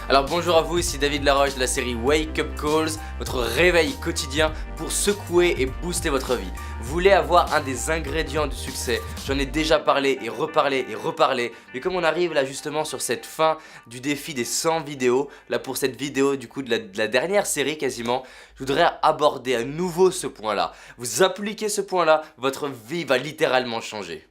Alors bonjour à vous, ici David Laroche de la série Wake Up Calls, votre réveil quotidien pour secouer et booster votre vie. Vous voulez avoir un des ingrédients du succès, j'en ai déjà parlé et reparlé, mais comme on arrive là justement sur cette fin du défi des 100 vidéos, là pour cette vidéo du coup de la dernière série quasiment, je voudrais aborder à nouveau ce point là. Vous appliquez ce point là, votre vie va littéralement changer.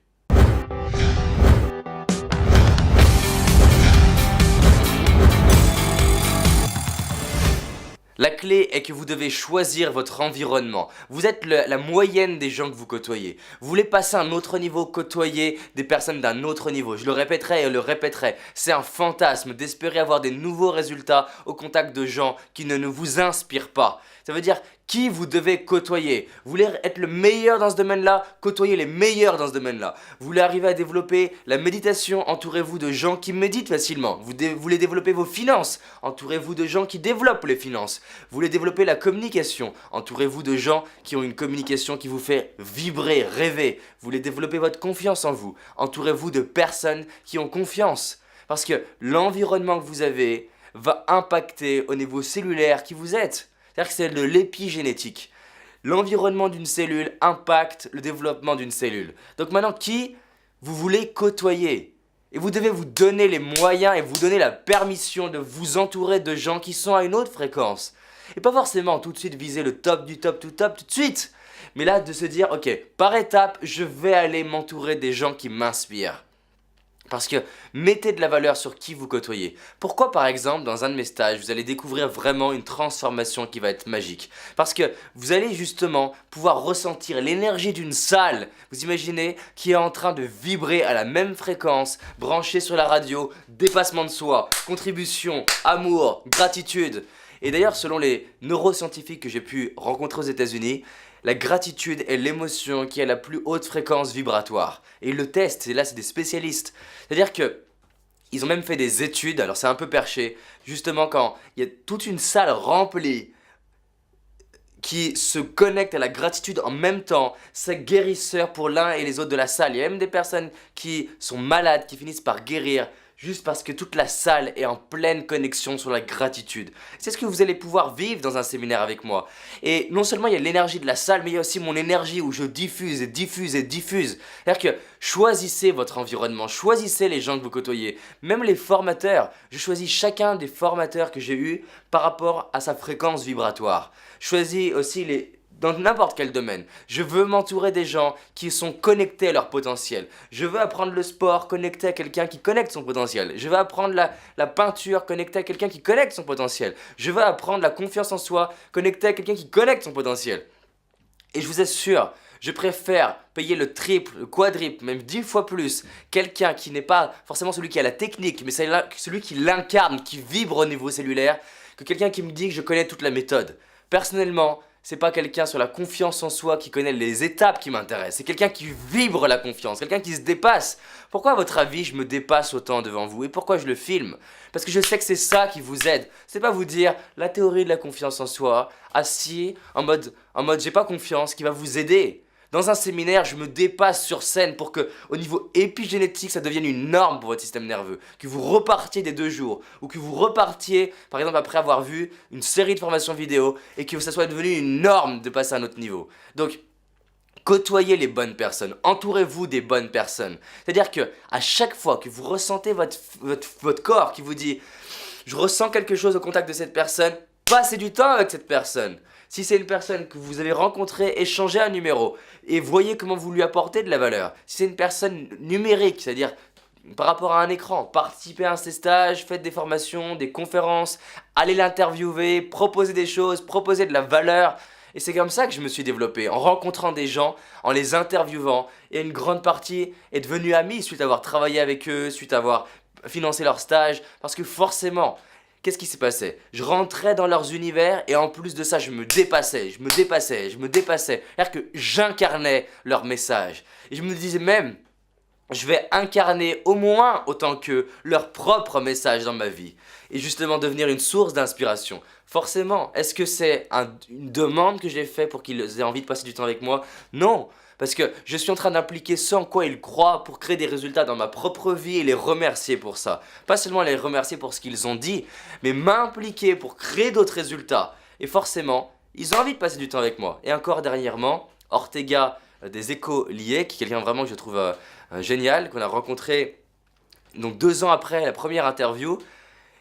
La clé est que vous devez choisir votre environnement. Vous êtes la moyenne des gens que vous côtoyez. Vous voulez passer à un autre niveau, côtoyer des personnes d'un autre niveau. Je le répéterai et le répéterai. C'est un fantasme d'espérer avoir des nouveaux résultats au contact de gens qui ne vous inspirent pas. Ça veut dire qui vous devez côtoyer. Vous voulez être le meilleur dans ce domaine-là, côtoyez les meilleurs dans ce domaine-là. Vous voulez arriver à développer la méditation, entourez-vous de gens qui méditent facilement. Vous voulez développer vos finances, entourez-vous de gens qui développent les finances. Vous voulez développer la communication, entourez-vous de gens qui ont une communication qui vous fait vibrer, rêver. Vous voulez développer votre confiance en vous, entourez-vous de personnes qui ont confiance. Parce que l'environnement que vous avez va impacter au niveau cellulaire qui vous êtes. C'est-à-dire que c'est de l'épigénétique. L'environnement d'une cellule impacte le développement d'une cellule. Donc maintenant, qui vous voulez côtoyer? Et vous devez vous donner les moyens et vous donner la permission de vous entourer de gens qui sont à une autre fréquence. Et pas forcément tout de suite viser le top du top tout top tout de suite. Mais là, de se dire, ok, par étape, je vais aller m'entourer des gens qui m'inspirent. Parce que mettez de la valeur sur qui vous côtoyez. Pourquoi par exemple dans un de mes stages vous allez découvrir vraiment une transformation qui va être magique? Parce que vous allez justement pouvoir ressentir l'énergie d'une salle. Vous imaginez qui est en train de vibrer à la même fréquence, branchée sur la radio, dépassement de soi, contribution, amour, gratitude. Et d'ailleurs selon les neuroscientifiques que j'ai pu rencontrer aux États-Unis, la gratitude est l'émotion qui a la plus haute fréquence vibratoire. Et ils le testent, et là c'est des spécialistes. C'est-à-dire que ils ont même fait des études, alors c'est un peu perché, justement quand il y a toute une salle remplie qui se connecte à la gratitude en même temps, c'est guérisseur pour l'un et les autres de la salle. Il y a même des personnes qui sont malades, qui finissent par guérir, juste parce que toute la salle est en pleine connexion sur la gratitude. C'est ce que vous allez pouvoir vivre dans un séminaire avec moi. Et non seulement il y a l'énergie de la salle, mais il y a aussi mon énergie où je diffuse et diffuse et diffuse. C'est-à-dire que choisissez votre environnement, choisissez les gens que vous côtoyez. Même les formateurs, je choisis chacun des formateurs que j'ai eus par rapport à sa fréquence vibratoire. Je choisis aussi dans n'importe quel domaine. Je veux m'entourer des gens qui sont connectés à leur potentiel. Je veux apprendre le sport connecté à quelqu'un qui connecte son potentiel. Je veux apprendre la peinture connectée à quelqu'un qui connecte son potentiel. Je veux apprendre la confiance en soi connectée à quelqu'un qui connecte son potentiel. Et je vous assure, je préfère payer le triple, le quadruple, même 10 fois plus, quelqu'un qui n'est pas forcément celui qui a la technique, mais celui qui l'incarne, qui vibre au niveau cellulaire, que quelqu'un qui me dit que je connais toute la méthode. Personnellement, c'est pas quelqu'un sur la confiance en soi qui connaît les étapes qui m'intéressent. C'est quelqu'un qui vibre la confiance, quelqu'un qui se dépasse. Pourquoi à votre avis je me dépasse autant devant vous et pourquoi je le filme? Parce que je sais que c'est ça qui vous aide. C'est pas vous dire la théorie de la confiance en soi, assis en mode j'ai pas confiance, qui va vous aider. Dans un séminaire, je me dépasse sur scène pour que, au niveau épigénétique, ça devienne une norme pour votre système nerveux. Que vous repartiez des 2 jours, ou que vous repartiez, par exemple, après avoir vu une série de formations vidéo, et que ça soit devenu une norme de passer à un autre niveau. Donc, côtoyez les bonnes personnes, entourez-vous des bonnes personnes. C'est-à-dire que à chaque fois que vous ressentez votre corps qui vous dit « je ressens quelque chose au contact de cette personne », passez du temps avec cette personne. Si c'est une personne que vous avez rencontrée, échangez un numéro et voyez comment vous lui apportez de la valeur. Si c'est une personne numérique, c'est-à-dire par rapport à un écran, participez à ces stages, faites des formations, des conférences, allez l'interviewer, proposez des choses, proposez de la valeur. Et c'est comme ça que je me suis développé, en rencontrant des gens, en les interviewant. Et une grande partie est devenue amie suite à avoir travaillé avec eux, suite à avoir financé leur stage. Parce que forcément, qu'est-ce qui s'est passé? Je rentrais dans leurs univers et en plus de ça, je me dépassais. C'est-à-dire que j'incarnais leur message. Et je me disais même, je vais incarner au moins autant que leur propre message dans ma vie et justement devenir une source d'inspiration. Forcément, est-ce que c'est une demande que j'ai faite pour qu'ils aient envie de passer du temps avec moi? Non, parce que je suis en train d'impliquer ce en quoi ils croient pour créer des résultats dans ma propre vie et les remercier pour ça. Pas seulement les remercier pour ce qu'ils ont dit, mais m'impliquer pour créer d'autres résultats. Et forcément, ils ont envie de passer du temps avec moi. Et encore dernièrement, Ortega des Échos liés, qui est quelqu'un vraiment que je trouve génial, qu'on a rencontré donc 2 ans après la première interview,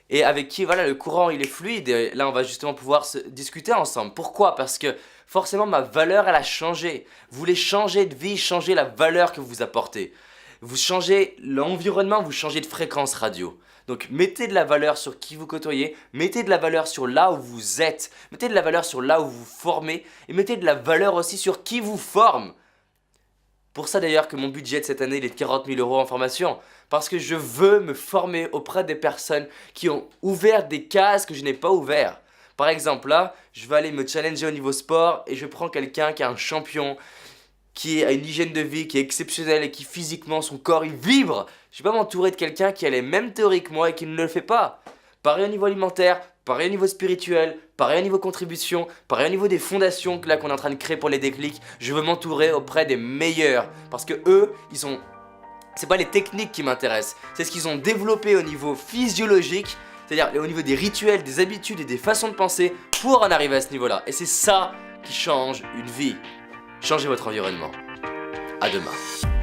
et avec qui voilà le courant il est fluide, et là on va justement pouvoir se discuter ensemble. Pourquoi? Parce que forcément ma valeur elle a changé. Vous voulez changer de vie, changer la valeur que vous apportez. Vous changez l'environnement, vous changez de fréquence radio. Donc mettez de la valeur sur qui vous côtoyez, mettez de la valeur sur là où vous êtes, mettez de la valeur sur là où vous formez, et mettez de la valeur aussi sur qui vous forme. Pour ça d'ailleurs que mon budget de cette année il est de 40 000 € en formation. Parce que je veux me former auprès des personnes qui ont ouvert des cases que je n'ai pas ouvertes. Par exemple là, je vais aller me challenger au niveau sport et je prends quelqu'un qui est un champion, qui a une hygiène de vie qui est exceptionnelle et qui physiquement son corps il vibre. Je vais pas m'entourer de quelqu'un qui a les mêmes théories que moi et qui ne le fait pas. Pareil au niveau alimentaire, pareil au niveau spirituel, pareil au niveau contribution, pareil au niveau des fondations là qu'on est en train de créer pour les déclics. Je veux m'entourer auprès des meilleurs parce que eux, c'est pas les techniques qui m'intéressent, c'est ce qu'ils ont développé au niveau physiologique, c'est-à-dire au niveau des rituels, des habitudes et des façons de penser pour en arriver à ce niveau-là. Et c'est ça qui change une vie. Changez votre environnement. À demain.